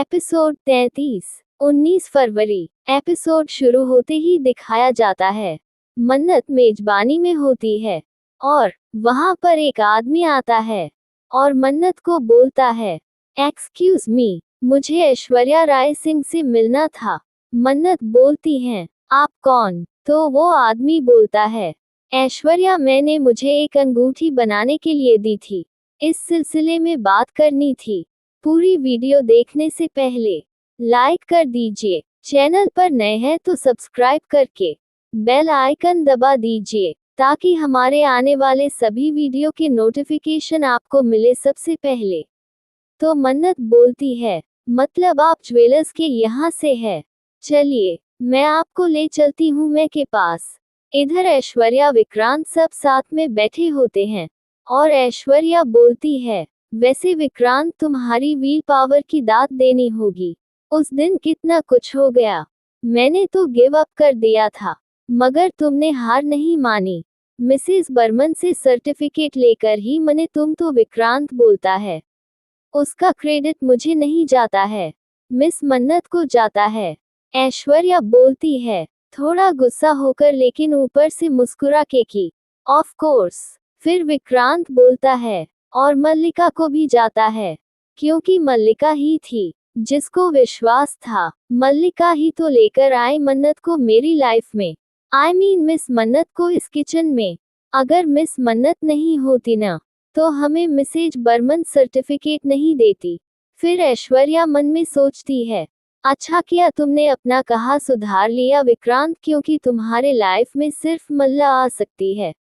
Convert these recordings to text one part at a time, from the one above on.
Episode 33। 19 फरवरी। Episode शुरू होते ही दिखाया जाता है मन्नत मेजबानी में होती है और वहां पर एक आदमी आता है और मन्नत को बोलता है, एक्सक्यूज मी, मुझे ऐश्वर्या राय सिंह से मिलना था। मन्नत बोलती हैं, आप कौन? तो वो आदमी बोलता है, ऐश्वर्या, मैंने मुझे एक अंगूठी बनाने के लिए दी थी, इस सिलसिले में बात करनी थी। पूरी वीडियो देखने से पहले लाइक कर दीजिए, चैनल पर नए हैं तो सब्सक्राइब करके बेल आइकन दबा दीजिए ताकि हमारे आने वाले सभी वीडियो के नोटिफिकेशन आपको मिले सबसे पहले। तो मन्नत बोलती है, मतलब आप ज्वेलर्स के यहाँ से है? चलिए मैं आपको ले चलती हूँ मैं के पास। इधर ऐश्वर्या विक्रांत सब साथ में बैठे होते हैं और ऐश्वर्या बोलती है, वैसे विक्रांत, तुम्हारी व्हील पावर की दाद देनी होगी। उस दिन कितना कुछ हो गया, मैंने तो गिव अप कर दिया था मगर तुमने हार नहीं मानी। मिसेस बर्मन से सर्टिफिकेट लेकर ही मैंने तुम तो विक्रांत बोलता है, उसका क्रेडिट मुझे नहीं जाता है, मिस मन्नत को जाता है। ऐश्वर्या बोलती है, थोड़ा गुस्सा होकर लेकिन ऊपर से मुस्कुरा के कि ऑफ कोर्स। फिर विक्रांत बोलता है, और मल्लिका को भी जाता है, क्योंकि मल्लिका ही थी जिसको विश्वास था, मल्लिका ही तो लेकर आई मन्नत को मेरी लाइफ में। आई मीन मिस मन्नत को इस किचन में। अगर मिस मन्नत नहीं होती ना तो हमें मिसेज बर्मन सर्टिफिकेट नहीं देती। फिर ऐश्वर्या मन में सोचती है, अच्छा किया तुमने अपना कहा सुधार लिया विक्रांत, क्योंकि तुम्हारे लाइफ में सिर्फ मल्ला आ सकती है,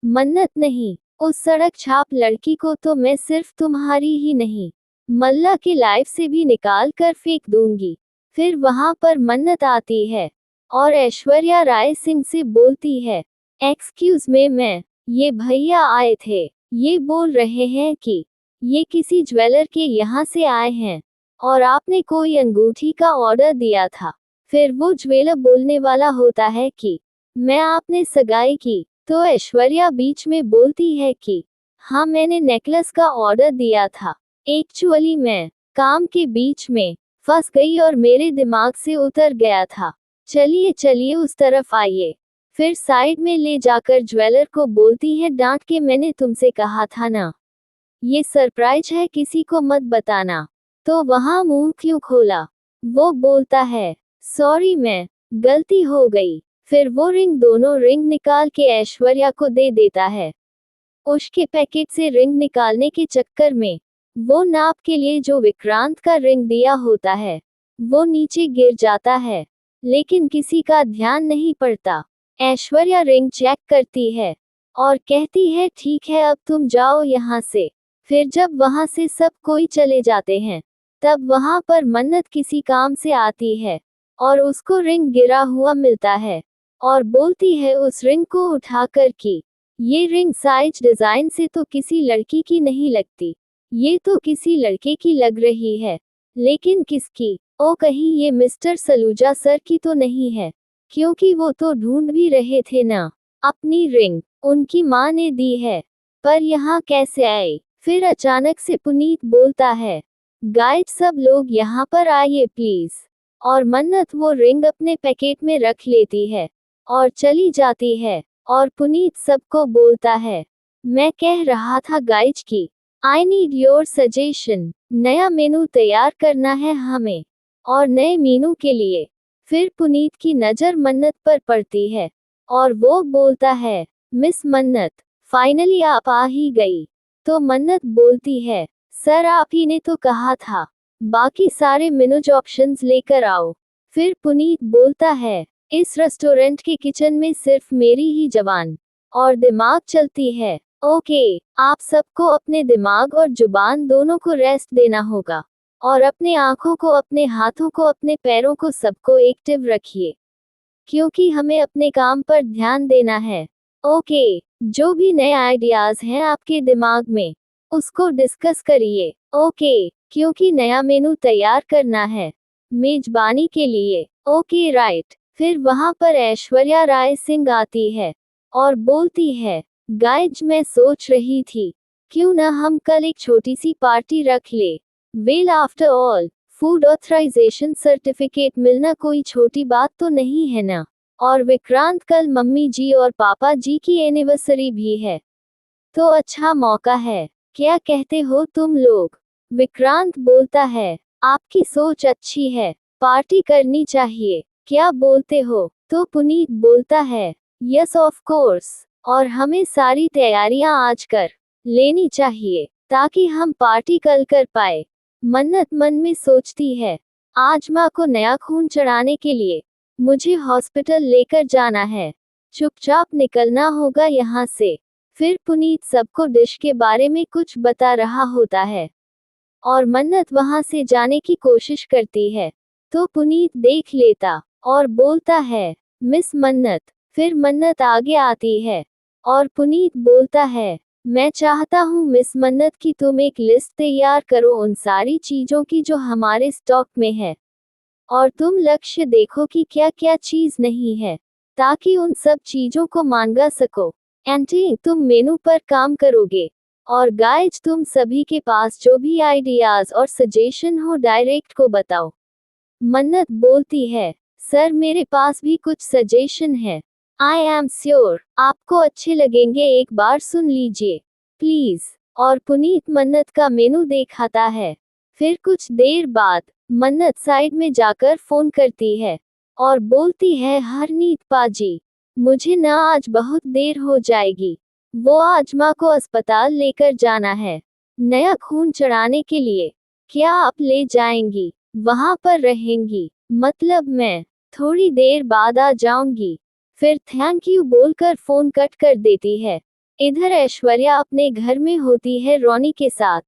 मन्नत नहीं। उस सड़क छाप लड़की को तो मैं सिर्फ तुम्हारी ही नहीं, मल्ला की लाइफ से भी निकाल कर फेंक दूंगी। फिर वहां पर मन्नत आती है और ऐश्वर्या राय सिंह से बोलती है, एक्सक्यूज मी मैं, ये भैया आए थे, ये बोल रहे हैं कि ये किसी ज्वेलर के यहाँ से आए हैं और आपने कोई अंगूठी का ऑर्डर दिया था। फिर वो ज्वेलर बोलने वाला होता है कि मैं आपने सगाई की। तो ऐश्वर्या बीच में बोलती है कि हाँ, मैंने नेकलेस का ऑर्डर दिया था। एक्चुअली मैं काम के बीच में फंस गई और मेरे दिमाग से उतर गया था। चलिए चलिए उस तरफ आइए। फिर साइड में ले जाकर ज्वेलर को बोलती है, डांट के, मैंने तुमसे कहा था ना, ये सरप्राइज है, किसी को मत बताना। तो वहां मुंह क्यों खोला? वो बोलता है, सॉरी, मैं गलती हो गई। फिर वो दोनों रिंग निकाल के ऐश्वर्या को दे देता है। उसके पैकेट से रिंग निकालने के चक्कर में वो नाप के लिए जो विक्रांत का रिंग दिया होता है वो नीचे गिर जाता है, लेकिन किसी का ध्यान नहीं पड़ता। ऐश्वर्या रिंग चेक करती है और कहती है, ठीक है अब तुम जाओ यहाँ से। फिर जब वहां से सब कोई चले जाते हैं तब वहां पर मन्नत किसी काम से आती है और उसको रिंग गिरा हुआ मिलता है और बोलती है उस रिंग को उठाकर कि ये रिंग साइज डिजाइन से तो किसी लड़की की नहीं लगती, ये तो किसी लड़के की लग रही है, लेकिन किसकी? ओ कहीं ये मिस्टर सलूजा सर की तो नहीं है, क्योंकि वो तो ढूंढ भी रहे थे ना अपनी रिंग, उनकी माँ ने दी है, पर यहाँ कैसे आई? फिर अचानक से पुनीत बोलता है, गाइड सब लोग यहाँ पर आइए प्लीज। और मन्नत वो रिंग अपने पैकेट में रख लेती है और चली जाती है और पुनीत सबको बोलता है, मैं कह रहा था गाइज की आई नीड योर सजेशन, नया मेनू तैयार करना है हमें और नए मेनू के लिए। फिर पुनीत की नज़र मन्नत पर पड़ती है और वो बोलता है, मिस मन्नत, फाइनली आप आ ही गई। तो मन्नत बोलती है, सर आप ही ने तो कहा था बाकी सारे मेनूज ऑप्शंस लेकर आओ। फिर पुनीत बोलता है, इस रेस्टोरेंट के किचन में सिर्फ मेरी ही जबान और दिमाग चलती है। ओके, आप सबको अपने दिमाग और जुबान दोनों को रेस्ट देना होगा और अपने आंखों को, अपने हाथों को, अपने पैरों को, सबको एक्टिव रखिए, क्योंकि हमें अपने काम पर ध्यान देना है। ओके, जो भी नए आइडियाज हैं आपके दिमाग में उसको डिस्कस करिए। ओके, क्योंकि नया मेनू तैयार करना है मेजबानी के लिए। Okay right. फिर वहां पर ऐश्वर्या राय सिंह आती है और बोलती है, गाइज मैं सोच रही थी क्यों ना हम कल एक छोटी सी पार्टी रख ले। Well after all food authorization certificate मिलना कोई छोटी बात तो नहीं है ना। और विक्रांत, कल मम्मी जी और पापा जी की एनिवर्सरी भी है, तो अच्छा मौका है। क्या कहते हो तुम लोग? विक्रांत बोलता है, आपकी सोच अच्छी है, पार्टी करनी चाहिए, क्या बोलते हो? तो पुनीत बोलता है, यस ऑफ कोर्स, और हमें सारी तैयारियां आज कर लेनी चाहिए ताकि हम पार्टी कल कर पाए। मन्नत मन में सोचती है, आज माँ को नया खून चढ़ाने के लिए मुझे हॉस्पिटल लेकर जाना है, चुपचाप निकलना होगा यहाँ से। फिर पुनीत सबको डिश के बारे में कुछ बता रहा होता है और मन्नत वहां से जाने की कोशिश करती है, तो पुनीत देख लेता और बोलता है, मिस मन्नत। फिर मन्नत आगे आती है और पुनीत बोलता है, मैं चाहता हूँ मिस मन्नत कि तुम एक लिस्ट तैयार करो उन सारी चीजों की जो हमारे स्टॉक में है, और तुम लक्ष्य देखो कि क्या क्या चीज नहीं है, ताकि उन सब चीजों को मांगा सको। एंटी, तुम मेनू पर काम करोगे, और गाइज, तुम सभी के पास जो भी आइडियाज और सजेशन हो डायरेक्ट को बताओ। मन्नत बोलती है, सर मेरे पास भी कुछ सजेशन है, आई एम श्योर आपको अच्छे लगेंगे, एक बार सुन लीजिए प्लीज। और पुनीत मन्नत का मेनू दिखाता है। फिर कुछ देर बाद मन्नत साइड में जाकर फोन करती है और बोलती है, हरनीत पाजी, मुझे ना आज बहुत देर हो जाएगी, वो आज माँ को अस्पताल लेकर जाना है नया खून चढ़ाने के लिए। क्या आप ले जाएंगी? वहां पर रहेंगी? मतलब मैं थोड़ी देर बाद आ जाऊंगी। फिर थैंक यू बोलकर फोन कट कर देती है। इधर ऐश्वर्या अपने घर में होती है, रोनी के साथ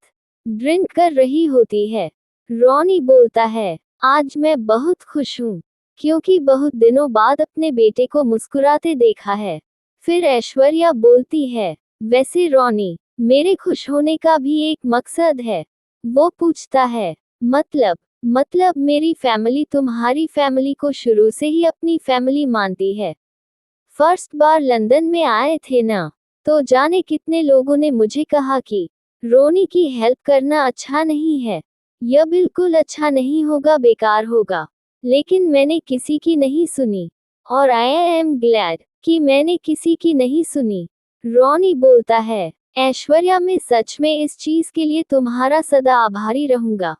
ड्रिंक कर रही होती है। रोनी बोलता है, आज मैं बहुत खुश हूँ क्योंकि बहुत दिनों बाद अपने बेटे को मुस्कुराते देखा है। फिर ऐश्वर्या बोलती है, वैसे रोनी, मेरे खुश होने का भी एक मकसद है। वो पूछता है, मतलब मेरी फैमिली तुम्हारी फैमिली को शुरू से ही अपनी फैमिली मानती है। फर्स्ट बार लंदन में आए थे ना, तो जाने कितने लोगों ने मुझे कहा कि रोनी की हेल्प करना अच्छा नहीं है, यह बिल्कुल अच्छा नहीं होगा, बेकार होगा, लेकिन मैंने किसी की नहीं सुनी, और आई एम ग्लैड कि मैंने किसी की नहीं सुनी। रोनी बोलता है, ऐश्वर्या, मैं सच में इस चीज के लिए तुम्हारा सदा आभारी रहूंगा।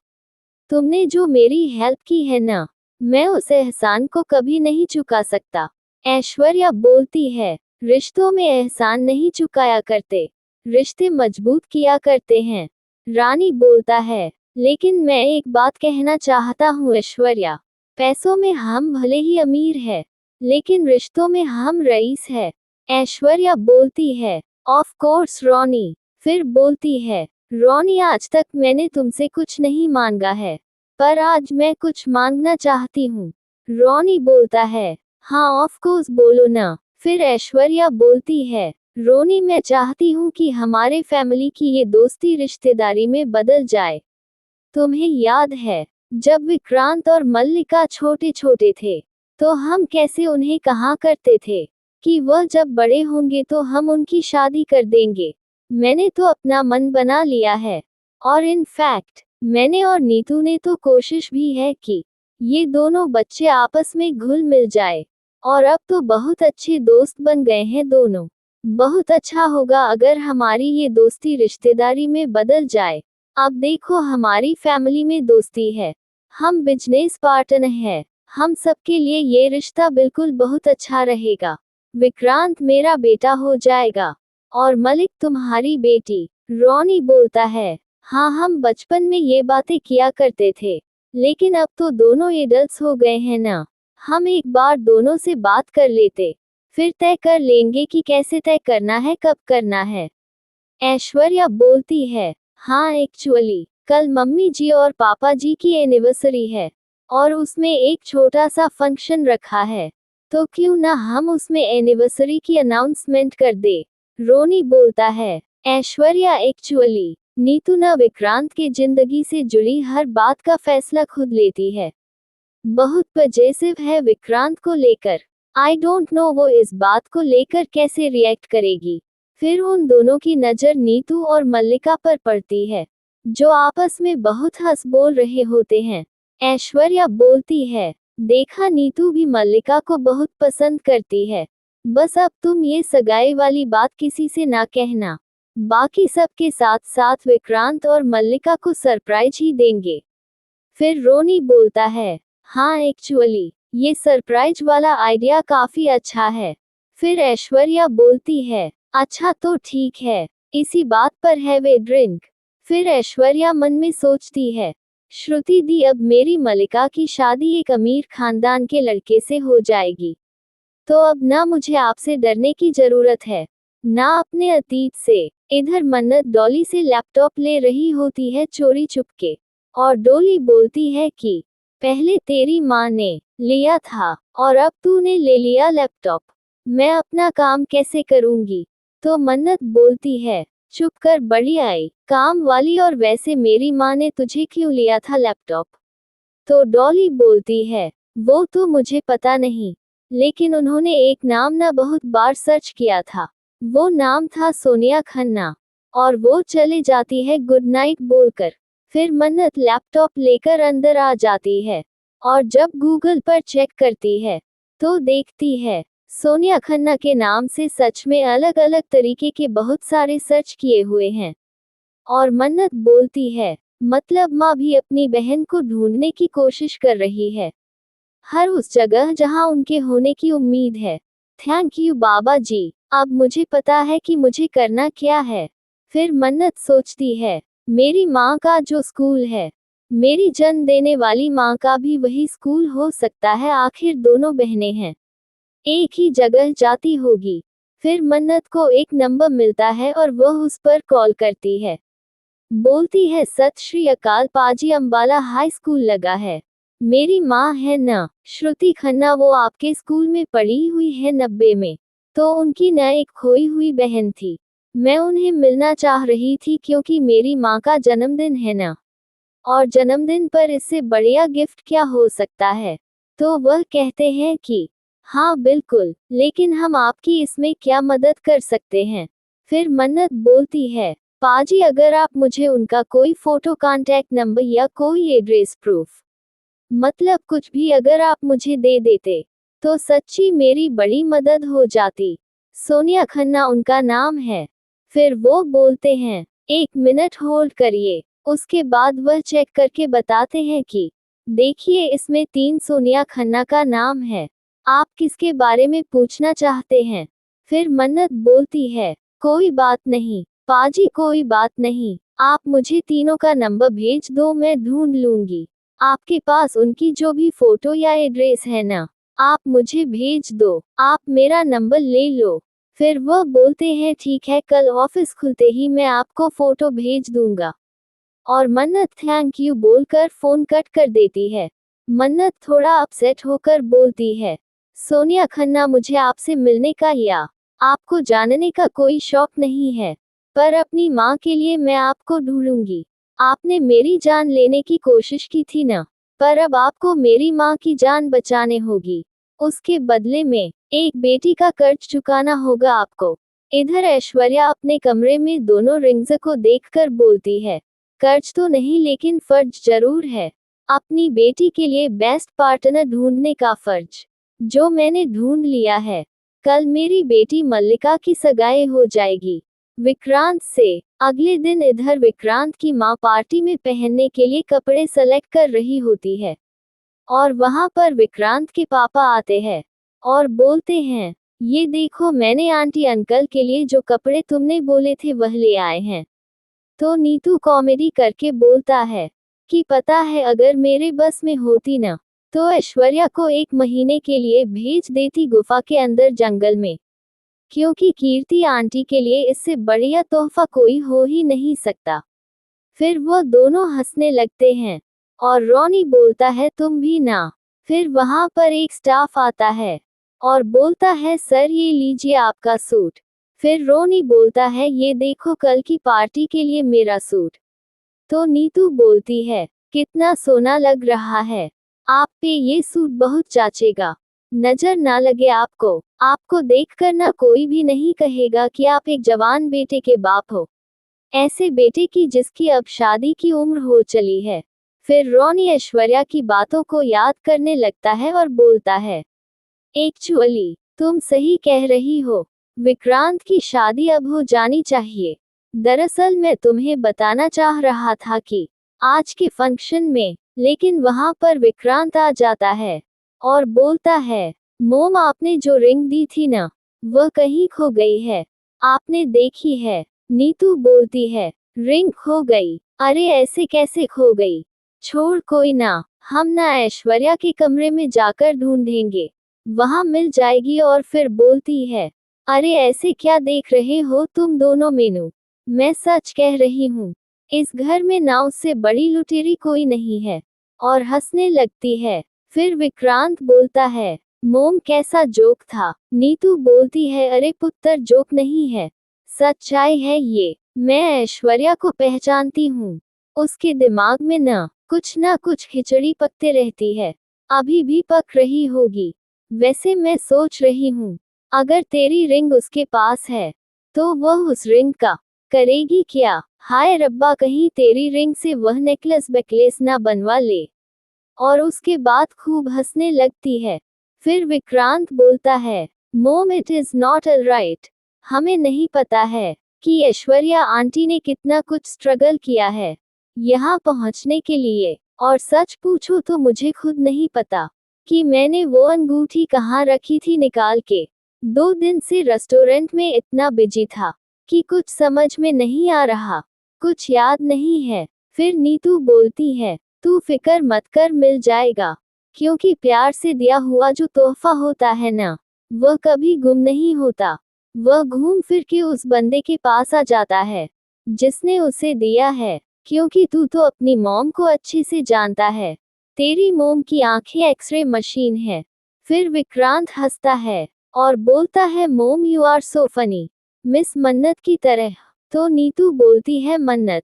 तुमने जो मेरी हेल्प की है ना, मैं उस एहसान को कभी नहीं चुका सकता। ऐश्वर्या बोलती है, रिश्तों में एहसान नहीं चुकाया करते, रिश्ते मजबूत किया करते हैं। रानी बोलता है, लेकिन मैं एक बात कहना चाहता हूँ ऐश्वर्या, पैसों में हम भले ही अमीर है, लेकिन रिश्तों में हम रईस है। ऐश्वर्या बोलती है, ऑफ कोर्स रोनी। फिर बोलती है, रोनी, आज तक मैंने तुमसे कुछ नहीं मांगा है, पर आज मैं कुछ मांगना चाहती हूँ। रोनी बोलता है, हाँ ऑफ कोर्स, बोलो ना। फिर ऐश्वर्या बोलती है, रोनी, मैं चाहती हूँ कि हमारे फैमिली की ये दोस्ती रिश्तेदारी में बदल जाए। तुम्हें याद है जब विक्रांत और मल्लिका छोटे छोटे थे, तो हम कैसे उन्हें कहा करते थे कि वह जब बड़े होंगे तो हम उनकी शादी कर देंगे। मैंने तो अपना मन बना लिया है, और इन फैक्ट मैंने और नीतू ने तो कोशिश भी है कि ये दोनों बच्चे आपस में घुल मिल जाए, और अब तो बहुत अच्छे दोस्त बन गए हैं दोनों। बहुत अच्छा होगा अगर हमारी ये दोस्ती रिश्तेदारी में बदल जाए। अब देखो, हमारी फैमिली में दोस्ती है, हम बिजनेस पार्टनर हैं, हम सबके लिए ये रिश्ता बिल्कुल बहुत अच्छा रहेगा। विक्रांत मेरा बेटा हो जाएगा और मलिक तुम्हारी बेटी। रोनी बोलता है, हाँ, हम बचपन में ये बातें किया करते थे, लेकिन अब तो दोनों एडल्ट्स हो गए हैं ना, हम एक बार दोनों से बात कर लेते, फिर तय कर लेंगे कि कैसे तय करना है, कब करना है। ऐश्वर्या बोलती है, हाँ, एक्चुअली कल मम्मी जी और पापा जी की एनिवर्सरी है, और उसमें एक छोटा सा फंक्शन रखा है, तो क्यों ना हम उसमें एनिवर्सरी की अनाउंसमेंट कर दे। रोनी बोलता है, ऐश्वर्या, एक्चुअली नीतू न विक्रांत के जिंदगी से जुड़ी हर बात का फैसला खुद लेती है, बहुत पजेसिव है विक्रांत को लेकर। आई डोंट नो वो इस बात को लेकर कैसे रिएक्ट करेगी। फिर उन दोनों की नज़र नीतू और मल्लिका पर पड़ती है, जो आपस में बहुत हंस बोल रहे होते हैं। ऐश्वर्या बोलती है, देखा नीतू भी मल्लिका को बहुत पसंद करती है। बस अब तुम ये सगाई वाली बात किसी से ना कहना। बाकी सबके साथ साथ विक्रांत और मल्लिका को सरप्राइज ही देंगे। फिर रोनी बोलता है, हाँ एक्चुअली ये सरप्राइज वाला आइडिया काफी अच्छा है। फिर ऐश्वर्या बोलती है, अच्छा तो ठीक है, इसी बात पर हैव ए ड्रिंक। फिर ऐश्वर्या मन में सोचती है, श्रुति दी अब मेरी मल्लिका की शादी एक अमीर खानदान के लड़के से हो जाएगी, तो अब ना मुझे आपसे डरने की जरूरत है, ना अपने अतीत से। इधर मन्नत डॉली से लैपटॉप ले रही होती है चोरी चुपके, और डॉली बोलती है कि पहले तेरी माँ ने लिया था और अब तूने ले लिया लैपटॉप, मैं अपना काम कैसे करूंगी। तो मन्नत बोलती है, चुप कर बड़ी आई काम वाली, और वैसे मेरी माँ ने तुझे क्यों लिया था लैपटॉप। तो डॉली बोलती है, वो तो मुझे पता नहीं, लेकिन उन्होंने एक नाम ना बहुत बार सर्च किया था, वो नाम था सोनिया खन्ना, और वो चले जाती है गुड नाइट बोलकर। फिर मन्नत लैपटॉप लेकर अंदर आ जाती है, और जब गूगल पर चेक करती है तो देखती है सोनिया खन्ना के नाम से सच में अलग अलग तरीके के बहुत सारे सर्च किए हुए हैं। और मन्नत बोलती है, मतलब माँ भी अपनी बहन को ढूंढने की कोशिश कर रही है, हर उस जगह जहाँ उनके होने की उम्मीद है। थैंक यू बाबा जी, अब मुझे पता है कि मुझे करना क्या है। फिर मन्नत सोचती है, मेरी माँ का जो स्कूल है, मेरी जन्म देने वाली माँ का भी वही स्कूल हो सकता है, आखिर दोनों बहनें हैं, एक ही जगह जाती होगी। फिर मन्नत को एक नंबर मिलता है और वह उस पर कॉल करती है, बोलती है, सत श्री अकाल पाजी, अंबाला हाई स्कूल लगा है, मेरी माँ है ना श्रुति खन्ना, वो आपके स्कूल में पढ़ी हुई है 90 में, तो उनकी न एक खोई हुई बहन थी, मैं उन्हें मिलना चाह रही थी क्योंकि मेरी माँ का जन्मदिन है ना, और जन्मदिन पर इससे बढ़िया गिफ्ट क्या हो सकता है। तो वह कहते हैं कि हाँ बिल्कुल, लेकिन हम आपकी इसमें क्या मदद कर सकते हैं। फिर मन्नत बोलती है, पाजी अगर आप मुझे उनका कोई फोटो, कांटेक्ट नंबर या कोई एड्रेस प्रूफ, मतलब कुछ भी अगर आप मुझे दे देते तो सच्ची मेरी बड़ी मदद हो जाती। सोनिया खन्ना उनका नाम है। फिर वो बोलते हैं, एक मिनट होल्ड करिए। उसके बाद वह चेक करके बताते हैं कि देखिए इसमें 3 सोनिया खन्ना का नाम है, आप किसके बारे में पूछना चाहते हैं। फिर मन्नत बोलती है, कोई बात नहीं पाजी, कोई बात नहीं, आप मुझे तीनों का नंबर भेज दो, मैं ढूंढ लूंगी। आपके पास उनकी जो भी फोटो या एड्रेस है ना, आप मुझे भेज दो, आप मेरा नंबर ले लो। फिर वह बोलते हैं, ठीक है, कल ऑफिस खुलते ही मैं आपको फोटो भेज दूंगा। और मन्नत थैंक यू बोलकर फोन कट कर देती है। मन्नत थोड़ा अपसेट होकर बोलती है, सोनिया खन्ना मुझे आपसे मिलने का या आपको जानने का कोई शौक नहीं है, पर अपनी माँ के लिए मैं आपको ढूंढूंगी। आपने मेरी जान लेने की कोशिश की थी ना, पर अब आपको मेरी माँ की जान बचाने होगी, उसके बदले में एक बेटी का कर्ज चुकाना होगा आपको। इधर ऐश्वर्या अपने कमरे में दोनों रिंग्स को देखकर बोलती है, कर्ज तो नहीं लेकिन फर्ज जरूर है, अपनी बेटी के लिए बेस्ट पार्टनर ढूंढने का फर्ज, जो मैंने ढूंढ लिया है। कल मेरी बेटी मल्लिका की सगाई हो जाएगी विक्रांत से। अगले दिन इधर विक्रांत की माँ पार्टी में पहनने के लिए कपड़े सेलेक्ट कर रही होती है, और वहां पर विक्रांत के पापा आते हैं और बोलते हैं, ये देखो मैंने आंटी अंकल के लिए जो कपड़े तुमने बोले थे वह ले आए हैं। तो नीतू कॉमेडी करके बोलता है कि पता है अगर मेरे बस में होती ना, तो ऐश्वर्या को 1 महीने के लिए भेज देती गुफा के अंदर जंगल में, क्योंकि कीर्ति आंटी के लिए इससे बढ़िया तोहफा कोई हो ही नहीं सकता। फिर वो दोनों हंसने लगते हैं, और रॉनी बोलता है, तुम भी ना। फिर वहां पर एक स्टाफ आता है और बोलता है, सर ये लीजिए आपका सूट। फिर रोनी बोलता है, ये देखो कल की पार्टी के लिए मेरा सूट। तो नीतू बोलती है, कितना सोना लग रहा है, आप पे ये सूट बहुत जचेगा, नजर ना लगे आपको, आपको देखकर ना कोई भी नहीं कहेगा कि आप एक जवान बेटे के बाप हो, ऐसे बेटे की जिसकी अब शादी की उम्र हो चली है। फिर रोनी ऐश्वर्या की बातों को याद करने लगता है और बोलता है, एक्चुअली तुम सही कह रही हो, विक्रांत की शादी अब हो जानी चाहिए। दरअसल मैं तुम्हें बताना चाह रहा था कि आज के फंक्शन में, लेकिन वहां पर विक्रांत आ जाता है और बोलता है, मोम आपने जो रिंग दी थी ना, वह कहीं खो गई है, आपने देखी है? नीतू बोलती है, रिंग खो गई? अरे ऐसे कैसे खो गई? छोड़ कोई ना, हम ना ऐश्वर्या के कमरे में जाकर ढूंढेंगे, वहां मिल जाएगी। और फिर बोलती है, अरे ऐसे क्या देख रहे हो तुम दोनों मीनू, मैं सच कह रही हूँ, इस घर में ना उससे बड़ी लुटेरी कोई नहीं है। और हंसने लगती है। फिर विक्रांत बोलता है, मोम कैसा जोक था? नीतू बोलती है, अरे पुत्र जोक नहीं है, सच्चाई है ये, मैं ऐश्वर्या को पहचानती हूँ, उसके दिमाग में ना कुछ खिचड़ी पकते रहती है, अभी भी पक रही होगी। वैसे मैं सोच रही हूँ, अगर तेरी रिंग उसके पास है, तो वह उस रिंग का करेगी क्या? हाय रब्बा, कहीं तेरी रिंग से वह नेकलेस बेकलेस ना बनवा ले। और उसके बाद खूब हंसने लगती है। फिर विक्रांत बोलता है, मोम it is not all right, हमें नहीं पता है कि ऐश्वर्या आंटी ने कितना कुछ स्ट्रगल किया है यहाँ पहुंचने के लिए। और सच पूछो तो मुझे खुद नहीं पता कि मैंने वो अंगूठी कहाँ रखी थी निकाल के। 2 दिन से रेस्टोरेंट में इतना बिजी था कि कुछ समझ में नहीं आ रहा, कुछ याद नहीं है। फिर नीतू बोलती है, तू फिक्र मत कर, मिल जाएगा, क्योंकि प्यार से दिया हुआ जो तोहफा होता है ना, वह कभी गुम नहीं होता, वह घूम फिर के उस बंदे के पास आ जाता है जिसने उसे दिया है। क्योंकि तू तो अपनी मॉम को अच्छे से जानता है, तेरी मोम की आंखें एक्सरे मशीन है। फिर विक्रांत हंसता है और बोलता है, mom you are so funny, miss Mannat की तरह। तो नीतू बोलती है, मन्नत?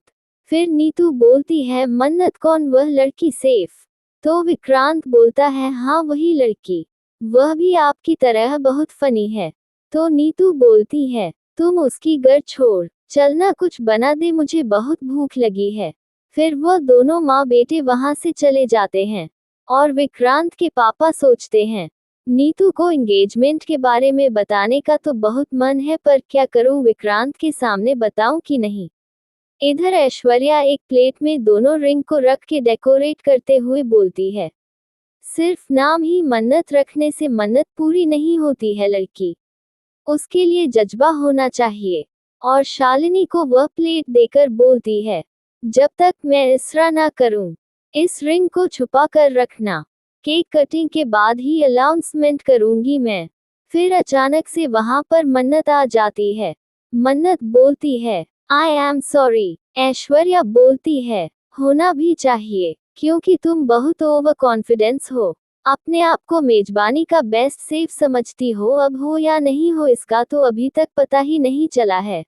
फिर नीतू बोलती है, मन्नत कौन, वह लड़की सेफ? तो विक्रांत बोलता है, हाँ वही लड़की, वह भी आपकी तरह बहुत फनी है। तो नीतू बोलती है, तुम उसकी गर छोड़, चलना कुछ बना दे, मुझे बहुत भूख लगी है। फिर वह दोनों माँ बेटे वहां से चले जाते हैं और विक्रांत के पापा सोचते हैं, नीतू को एंगेजमेंट के बारे में बताने का तो बहुत मन है, पर क्या करूं, विक्रांत के सामने बताऊं कि नहीं। इधर ऐश्वर्या एक प्लेट में दोनों रिंग को रख के डेकोरेट करते हुए बोलती है, सिर्फ नाम ही मन्नत रखने से मन्नत पूरी नहीं होती है लड़की, उसके लिए जज्बा होना चाहिए। और शालिनी को वह प्लेट देकर बोलती है, जब तक मैं इसरा ना करूं, इस रिंग को छुपा कर रखना, केक कटिंग के बाद ही अनाउंसमेंट करूंगी मैं। फिर अचानक से वहां पर मन्नत आ जाती है। मन्नत बोलती है, आई एम सॉरी। ऐश्वर्या बोलती है, होना भी चाहिए, क्योंकि तुम बहुत ओवर कॉन्फिडेंस हो, अपने आप को मेजबानी का बेस्ट सेफ समझती हो, अब हो या नहीं हो इसका तो अभी तक पता ही नहीं चला है।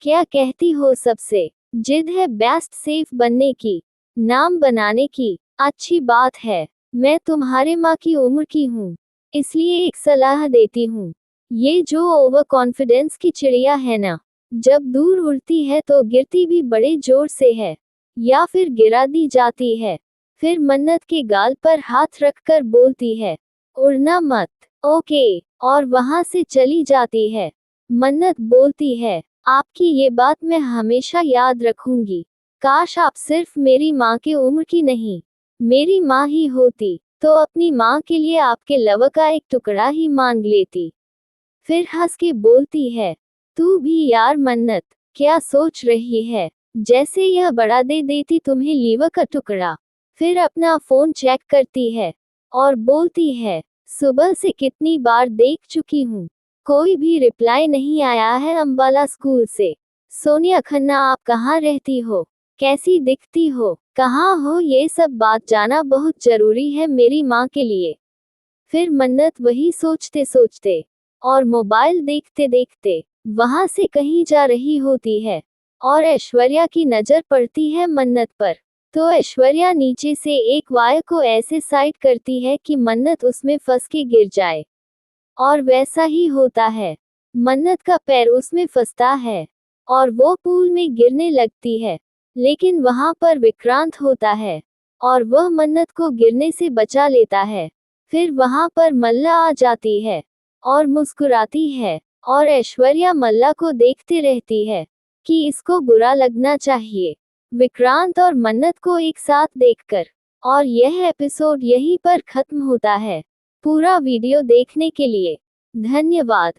क्या कहती हो, सबसे जिद है बेस्ट सेफ बनने की, नाम बनाने की? अच्छी बात है, मैं तुम्हारे माँ की उम्र की हूँ, इसलिए एक सलाह देती हूँ, ये जो ओवर कॉन्फिडेंस की चिड़िया है ना, जब दूर उड़ती है तो गिरती भी बड़े जोर से है, या फिर गिरा दी जाती है। फिर मन्नत के गाल पर हाथ रखकर बोलती है, उड़ना मत, ओके। और वहां से चली जाती है। मन्नत बोलती है, आपकी ये बात मैं हमेशा याद रखूंगी, काश आप सिर्फ मेरी माँ की उम्र की नहीं, मेरी माँ ही होती, तो अपनी माँ के लिए आपके लव का एक टुकड़ा ही मांग लेती। फिर हंस के बोलती है, तू भी यार मन्नत, क्या सोच रही है, जैसे यह बड़ा दे देती तुम्हें लीवर का टुकड़ा। फिर अपना फोन चेक करती है और बोलती है, सुबह से कितनी बार देख चुकी हूँ, कोई भी रिप्लाई नहीं आया है अंबाला स्कूल से। सोनिया खन्ना, आप कहाँ रहती हो, कैसी दिखती हो, कहाँ हो, ये सब बात जाना बहुत जरूरी है मेरी माँ के लिए। फिर मन्नत वही सोचते सोचते और मोबाइल देखते देखते वहां से कहीं जा रही होती है और ऐश्वर्या की नजर पड़ती है मन्नत पर। तो ऐश्वर्या नीचे से एक वायर को ऐसे साइड करती है कि मन्नत उसमें फंस के गिर जाए। और वैसा ही होता है, मन्नत का पैर उसमें फंसता है और वो पूल में गिरने लगती है। लेकिन वहां पर विक्रांत होता है और वह मन्नत को गिरने से बचा लेता है। फिर वहां पर मल्ला आ जाती है और मुस्कुराती है और ऐश्वर्या मल्ला को देखते रहती है कि इसको बुरा लगना चाहिए विक्रांत और मन्नत को एक साथ देखकर। और यह एपिसोड यहीं पर खत्म होता है। पूरा वीडियो देखने के लिए धन्यवाद।